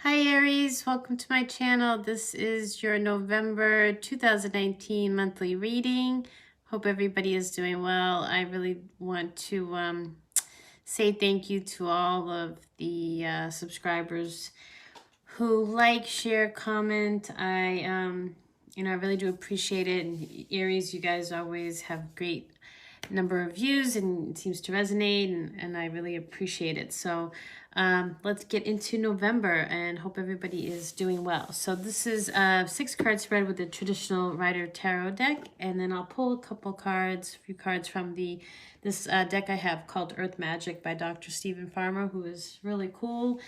Hi Aries, welcome to my channel. This is your November 2019 monthly reading. Hope everybody is doing well. I really want to say thank you to all of the subscribers who like, share, comment. I really do appreciate it. And Aries, you guys always have great number of views and it seems to resonate, and I really appreciate it. So let's get into November and hope everybody is doing well. So this is a 6-card spread with the traditional Rider Tarot deck, and then I'll pull a few cards from this deck I have called Earth Magic by Dr. Stephen Farmer, who is really cool.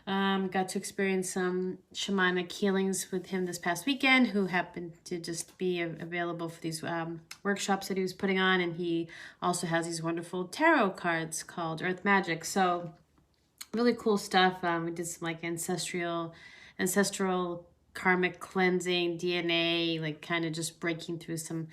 Got to experience some shamanic healings with him this past weekend, who happened to just be available for these workshops that he was putting on. And he also has these wonderful tarot cards called Earth Magic. So really cool stuff. We did some like ancestral karmic cleansing, DNA, like kind of just breaking through some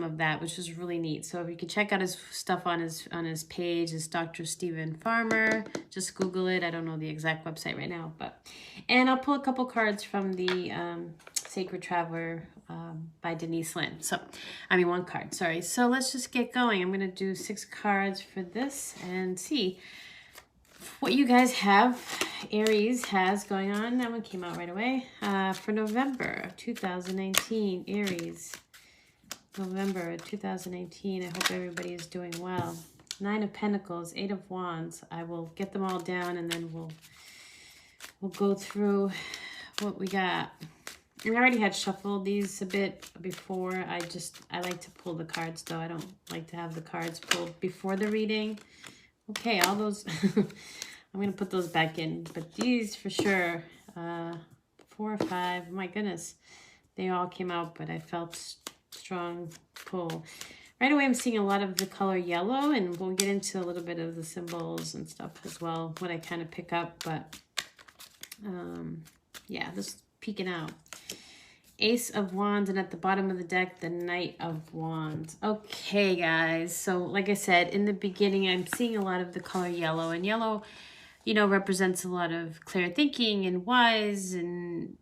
of that, which was really neat. So if you can check out his stuff on his page, it's Dr. Stephen Farmer. Just Google it. I don't know the exact website right now, and I'll pull a couple cards from the Sacred Traveler by Denise Lynn. One card, sorry. So let's just get going. I'm going to do 6 cards for this and see what you guys have, Aries has going on. That one came out right away. For November of 2019, Aries. November 2019. I hope everybody is doing well. 9 of Pentacles, 8 of Wands. I will get them all down and then we'll go through what we got. I already had shuffled these a bit before. I like to pull the cards though. I don't like to have the cards pulled before the reading. Okay, all those, I'm going to put those back in, but these for sure, 4 or 5, my goodness, they all came out, but I felt strong pull. Right away, I'm seeing a lot of the color yellow, and we'll get into a little bit of the symbols and stuff as well, what I kind of pick up, but yeah, just peeking out. Ace of Wands, and at the bottom of the deck, the Knight of Wands. Okay, guys, so like I said, in the beginning, I'm seeing a lot of the color yellow, and yellow, represents a lot of clear thinking and wise and,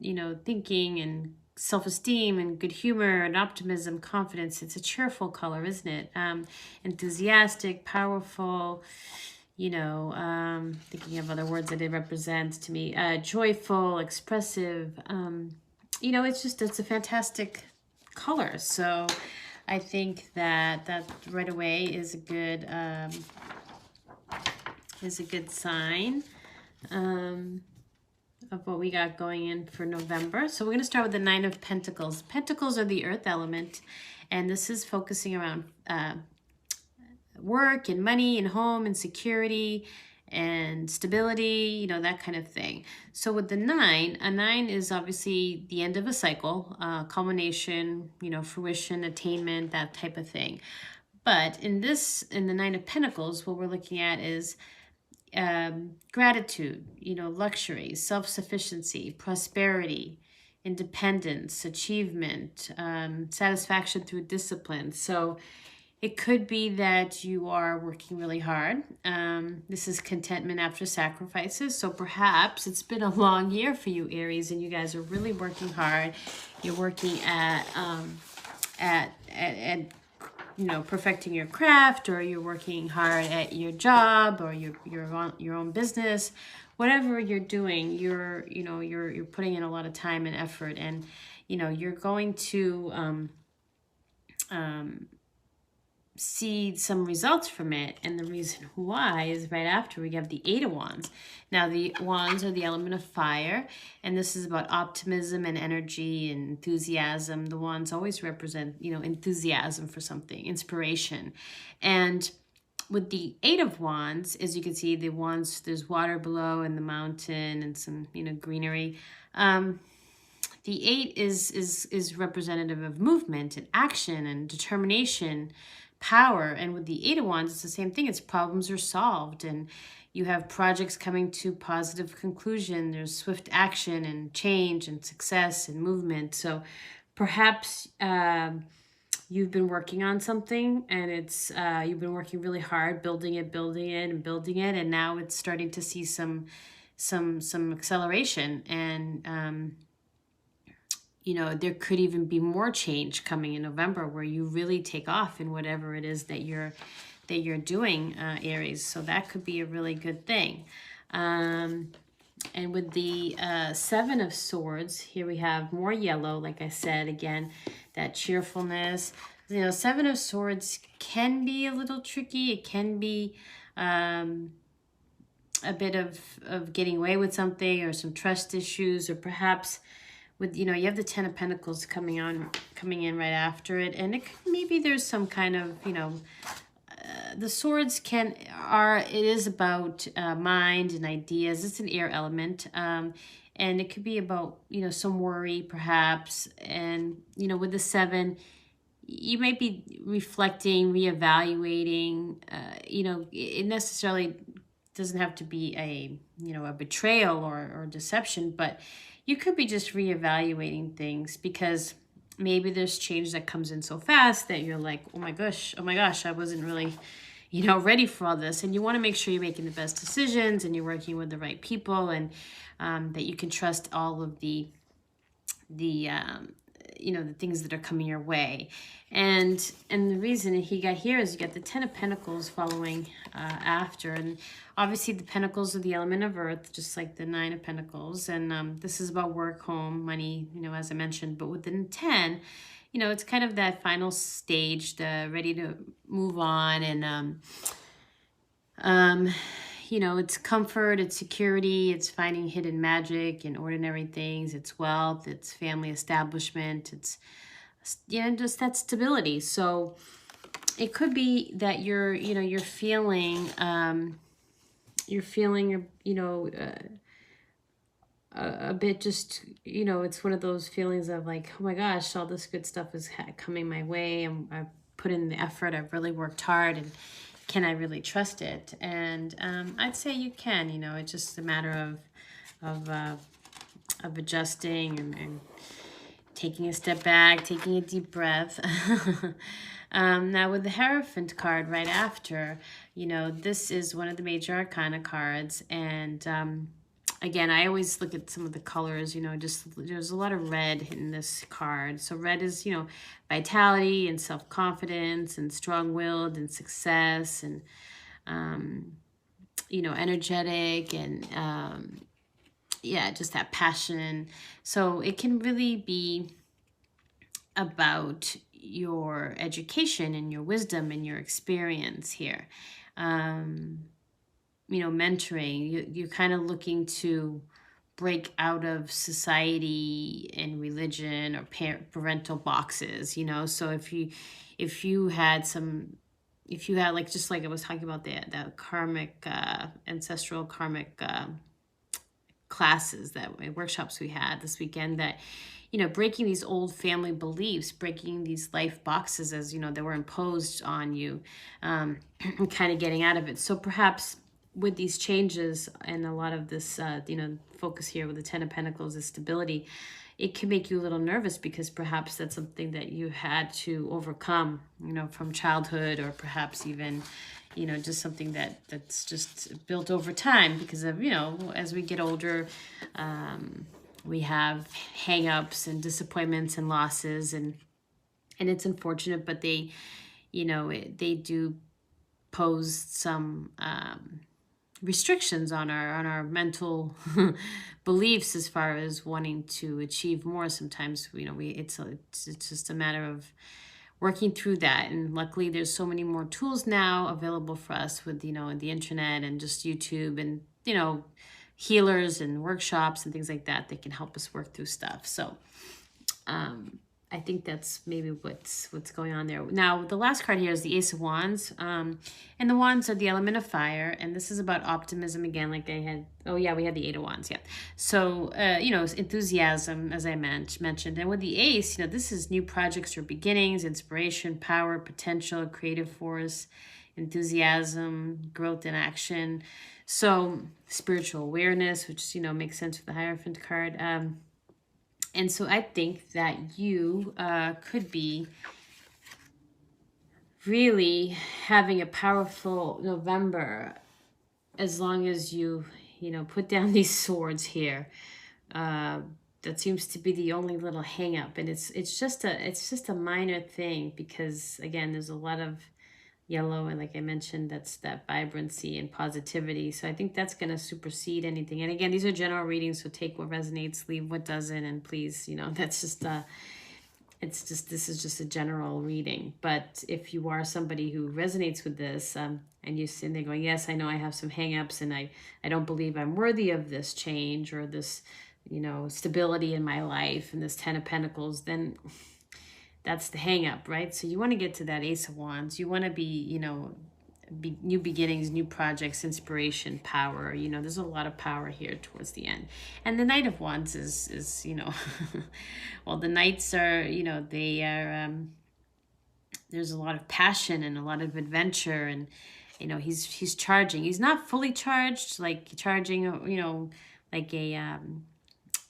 thinking and self-esteem and good humor and optimism, confidence. It's a cheerful color, isn't it? Enthusiastic, powerful, thinking of other words that it represents to me, joyful, expressive, it's a fantastic color. So I think that right away is a good sign of what we got going in for November. So we're going to start with the 9 of Pentacles. Pentacles are the earth element, and this is focusing around work and money and home and security and stability, that kind of thing. So with the 9, a 9 is obviously the end of a cycle, culmination, fruition, attainment, that type of thing. But in the 9 of Pentacles, what we're looking at is gratitude, luxury, self-sufficiency, prosperity, independence, achievement, satisfaction through discipline. So it could be that you are working really hard. This is contentment after sacrifices. So perhaps it's been a long year for you, Aries, and you guys are really working hard. You're working at perfecting your craft, or you're working hard at your job, or your own business. Whatever you're doing, you're putting in a lot of time and effort, and you're going to see some results from it. And the reason why is right after we have the 8 of Wands. Now the Wands are the element of fire, and this is about optimism and energy and enthusiasm. The Wands always represent, enthusiasm for something, inspiration. And with the 8 of Wands, as you can see, the Wands, there's water below and the mountain and some, greenery. The 8 is representative of movement and action and determination, power. And with the 8 of Wands, it's the same thing. It's problems are solved, and you have projects coming to positive conclusion. There's swift action and change and success and movement. So perhaps you've been working on something, and it's you've been working really hard building it, and now it's starting to see some some acceleration, and you know, there could even be more change coming in November where you really take off in whatever it is that you're doing, Aries. So that could be a really good thing. And with the Seven of Swords, here we have more yellow, like I said, again, that cheerfulness. You know, Seven of Swords can be a little tricky. It can be a bit of getting away with something, or some trust issues, or perhaps with, you know, you have the Ten of Pentacles coming in right after it, and maybe there's some kind of, you know, the swords it is about mind and ideas. It's an air element, and it could be about, you know, some worry perhaps, and, you know, with the seven, you might be reflecting, reevaluating. You know, it necessarily doesn't have to be a, you know, a betrayal or deception, but you could be just reevaluating things, because maybe there's change that comes in so fast that you're like, oh my gosh, I wasn't really, you know, ready for all this. And you want to make sure you're making the best decisions and you're working with the right people, and that you can trust all of the you know, the things that are coming your way. And the reason he got here is you got the Ten of Pentacles following after, and obviously the Pentacles are the element of earth, just like the Nine of Pentacles, and this is about work, home, money, you know, as I mentioned. But with the 10, you know, it's kind of that final stage, the ready to move on, and you know, it's comfort, it's security, it's finding hidden magic in ordinary things, it's wealth, it's family establishment, it's, you know, just that stability. So it could be that you're, you know, you're feeling, you know, a bit just, you know, it's one of those feelings of like, oh my gosh, all this good stuff is coming my way, and I've put in the effort, I've really worked hard, and can I really trust it? And I'd say you can. You know, it's just a matter of adjusting, and taking a step back, taking a deep breath. Now with the Hierophant card right after, you know, this is one of the major arcana cards, and again, I always look at some of the colors, you know, just there's a lot of red in this card. So red is, you know, vitality and self-confidence and strong-willed and success, and, you know, energetic, and, yeah, just that passion. So it can really be about your education and your wisdom and your experience here. You know, mentoring, you're kind of looking to break out of society and religion or parental boxes, you know. So if you had like, just like I was talking about that karmic, ancestral karmic classes, workshops we had this weekend, that, you know, breaking these old family beliefs, breaking these life boxes, as you know, that were imposed on you, and kind of getting out of it. So perhaps with these changes and a lot of this, you know, focus here with the Ten of Pentacles is stability, it can make you a little nervous, because perhaps that's something that you had to overcome, you know, from childhood, or perhaps even, you know, just something that's just built over time because of, you know, as we get older, we have hang-ups and disappointments and losses, and it's unfortunate, but they, you know, they do pose some restrictions on our mental beliefs, as far as wanting to achieve more. Sometimes, you know, it's just a matter of working through that. And luckily there's so many more tools now available for us with, you know, the internet and just YouTube, and, you know, healers and workshops and things like that that can help us work through stuff. So I think that's maybe what's going on there. Now, the last card here is the Ace of Wands. And the Wands are the element of fire. And this is about optimism again, like I had. Oh, yeah, we had the Eight of Wands, yeah. So, you know, enthusiasm, as I mentioned. And with the Ace, you know, this is new projects or beginnings, inspiration, power, potential, creative force, enthusiasm, growth and action. So, spiritual awareness, which, you know, makes sense for the Hierophant card. And so I think that you could be really having a powerful November, as long as you you know, put down these swords here. That seems to be the only little hang up, and it's just a minor thing, because again, there's a lot of yellow, and like I mentioned, that's that vibrancy and positivity. So I think that's going to supersede anything. And again, these are general readings, so take what resonates, leave what doesn't, and please, you know, that's just this is just a general reading. But if you are somebody who resonates with this, and you're sitting there going, yes, I know I have some hang-ups, and I don't believe I'm worthy of this change or this, you know, stability in my life, and this 10 of Pentacles, then that's the hang up, right? So you want to get to that Ace of Wands. You want to be, you know, new beginnings, new projects, inspiration, power. You know, there's a lot of power here towards the end. And the Knight of Wands is you know, well, the Knights are, you know, they are, there's a lot of passion and a lot of adventure, and, you know, he's charging. He's not fully charged, like charging, you know, like a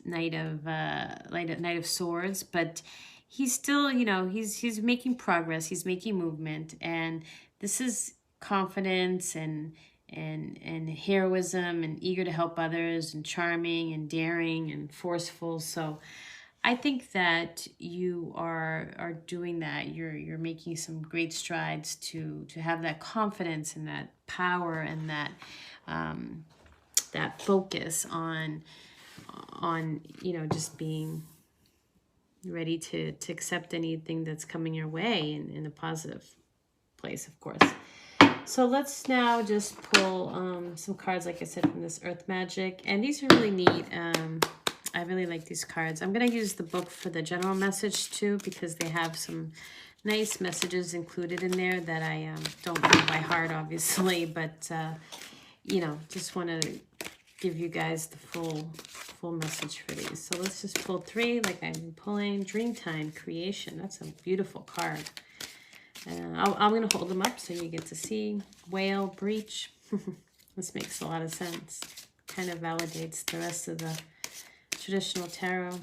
Knight of Swords, but he's still, you know, he's making progress, he's making movement, and this is confidence and heroism and eager to help others and charming and daring and forceful. So I think that you are doing that. You're making some great strides to have that confidence and that power and that that focus on you know, just being ready to accept anything that's coming your way in a positive place, of course. So let's now just pull some cards, like I said, from this Earth Magic. And these are really neat. I really like these cards. I'm going to use the book for the general message too, because they have some nice messages included in there that I don't know by heart, obviously. But, you know, just want to give you guys the full message for these. So let's just pull 3, like I've been pulling. Dreamtime, creation. That's a beautiful card. I'm going to hold them up so you get to see. Whale, breach. This makes a lot of sense. Kind of validates the rest of the traditional tarot.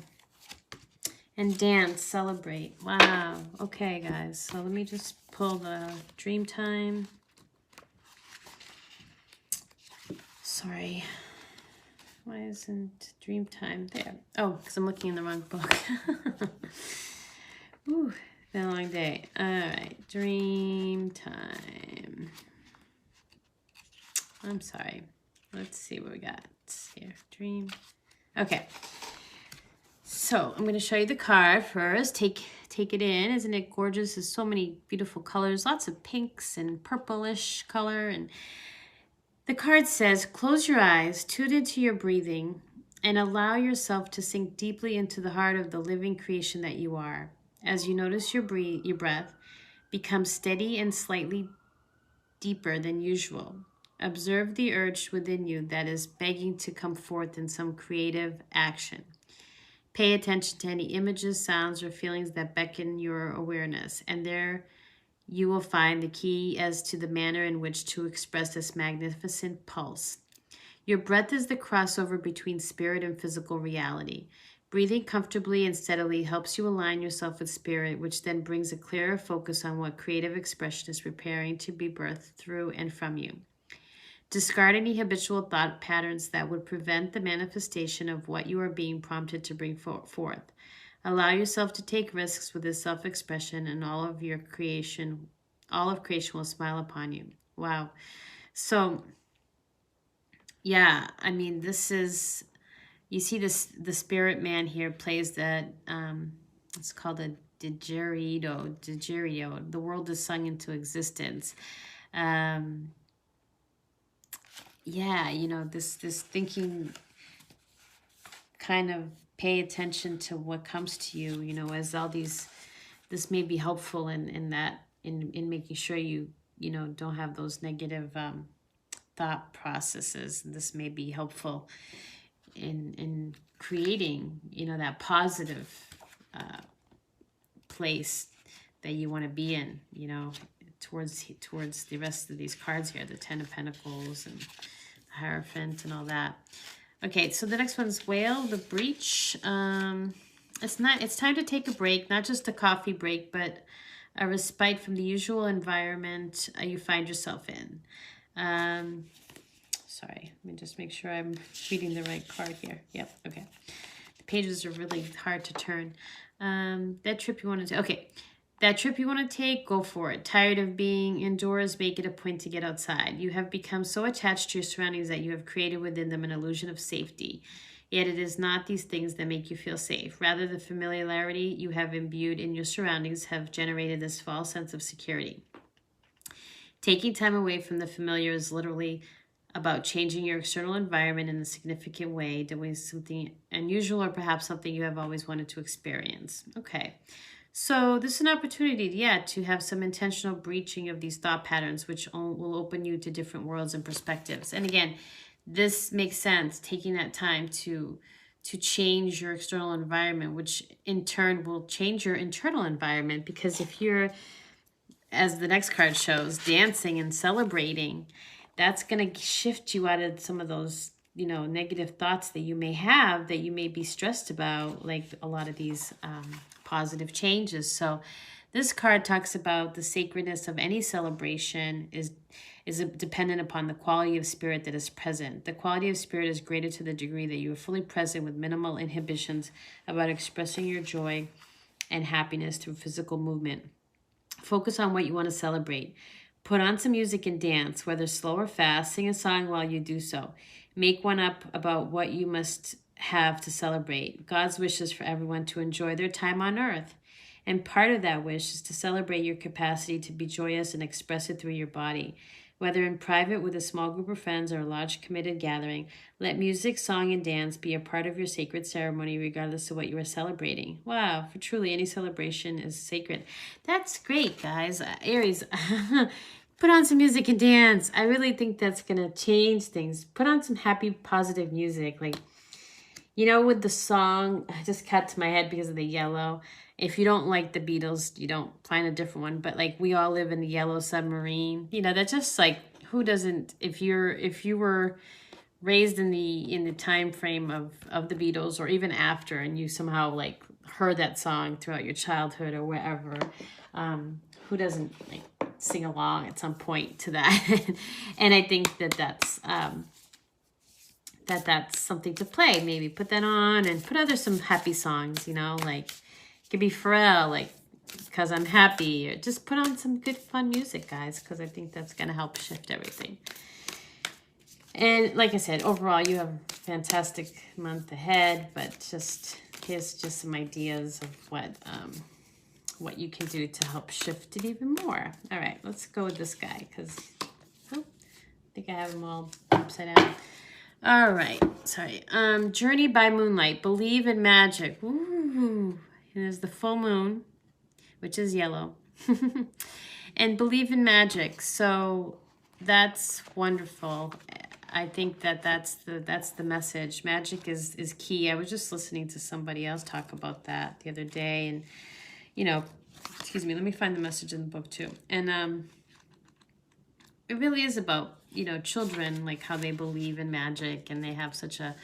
And dance, celebrate. Wow. Okay, guys. So let me just pull the Dreamtime. Sorry. Why isn't Dreamtime there? Oh, because I'm looking in the wrong book. Ooh, been a long day. All right, Dreamtime. I'm sorry. Let's see what we got here. Dream. Okay. So I'm going to show you the card first. Take it in. Isn't it gorgeous? There's so many beautiful colors. Lots of pinks and purplish color, and the card says, close your eyes, tune into your breathing, and allow yourself to sink deeply into the heart of the living creation that you are. As you notice your breath become steady and slightly deeper than usual. Observe the urge within you that is begging to come forth in some creative action. Pay attention to any images, sounds, or feelings that beckon your awareness, and there you will find the key as to the manner in which to express this magnificent pulse. Your breath is the crossover between spirit and physical reality. Breathing comfortably and steadily helps you align yourself with spirit, which then brings a clearer focus on what creative expression is preparing to be birthed through and from you. Discard any habitual thought patterns that would prevent the manifestation of what you are being prompted to bring forth. Allow yourself to take risks with this self-expression, and all of creation will smile upon you. Wow. So, yeah, I mean, this is, you see this, the spirit man here plays that, it's called a didgeridoo. The world is sung into existence. Yeah, you know, this thinking, kind of pay attention to what comes to you, you know, as all these, this may be helpful in making sure you know, don't have those negative thought processes. This may be helpful in creating, you know, that positive place that you want to be in, you know, towards the rest of these cards here, the 10 of Pentacles and Hierophant and all that. Okay, so the next one's Whale, the breach. It's time to take a break, not just a coffee break, but a respite from the usual environment you find yourself in. Sorry, sorry. Let me just make sure I'm reading the right card here. Yep, okay. The pages are really hard to turn. That trip you want to take. Okay. That trip you want to take, go for it. Tired of being indoors, make it a point to get outside. You have become so attached to your surroundings that you have created within them an illusion of safety. Yet it is not these things that make you feel safe. Rather, the familiarity you have imbued in your surroundings have generated this false sense of security. Taking time away from the familiar is literally about changing your external environment in a significant way, doing something unusual or perhaps something you have always wanted to experience. Okay. So this is an opportunity, yeah, to have some intentional breaching of these thought patterns, which will open you to different worlds and perspectives. And again, this makes sense, taking that time to change your external environment, which in turn will change your internal environment. Because if you're, as the next card shows, dancing and celebrating, that's going to shift you out of some of those, you know, negative thoughts that you may have, that you may be stressed about, like a lot of these positive changes. So this card talks about the sacredness of any celebration is dependent upon the quality of spirit that is present. The quality of spirit is greater to the degree that you are fully present with minimal inhibitions about expressing your joy and happiness through physical movement. Focus on what you want to celebrate. Put on some music and dance, whether slow or fast. Sing a song while you do so. Make one up about what you must have to celebrate. God's wish is for everyone to enjoy their time on earth. And part of that wish is to celebrate your capacity to be joyous and express it through your body. Whether in private with a small group of friends or a large committed gathering, let music, song, and dance be a part of your sacred ceremony regardless of what you are celebrating. Wow, for truly any celebration is sacred. That's great, guys. Aries, put on some music and dance. I really think that's going to change things. Put on some happy, positive music. Like, you know, with the song, I just cut to my head because of the yellow. If you don't like the Beatles, you don't find a different one. But like, we all live in the yellow submarine. You know, that's just like, who doesn't? If you were raised in the time frame of the Beatles, or even after, and you somehow like heard that song throughout your childhood or wherever, who doesn't like sing along at some point to that? And I think that that's something to play. Maybe put that on and put some happy songs, you know, like it could be Pharrell, like Because I'm Happy, or just put on some good fun music, guys, because I think that's going to help shift everything. And like I said, overall, you have a fantastic month ahead, but here's just some ideas of what you can do to help shift it even more. All right, let's go with this guy, because I think I have them all upside down. All right, sorry. Journey by Moonlight. Believe in magic. Ooh, there's the full moon, which is yellow. And believe in magic. So that's wonderful. I think that's the message. Magic is key. I was just listening to somebody else talk about that the other day, and you know, excuse me, let me find the message in the book too. And it really is about, you know, children, like how they believe in magic and they have such a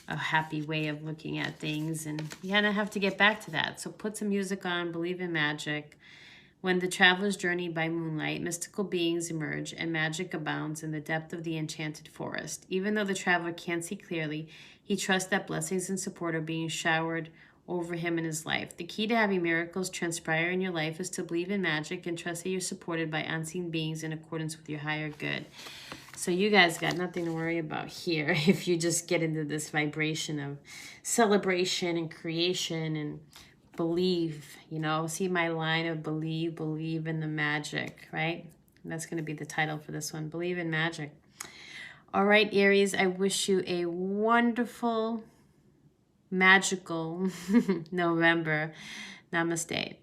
happy way of looking at things, and you kind of have to get back to that. So put some music on, believe in magic. When the travelers journey by moonlight, mystical beings emerge and magic abounds in the depth of the enchanted forest. Even though the traveler can't see clearly, he trusts that blessings and support are being showered over him in his life. The key to having miracles transpire in your life is to believe in magic and trust that you're supported by unseen beings in accordance with your higher good. So you guys got nothing to worry about here if you just get into this vibration of celebration and creation and believe, you know. See my line of believe in the magic, right? And that's going to be the title for this one, Believe in Magic. All right, Aries, I wish you a wonderful, magical November. Namaste.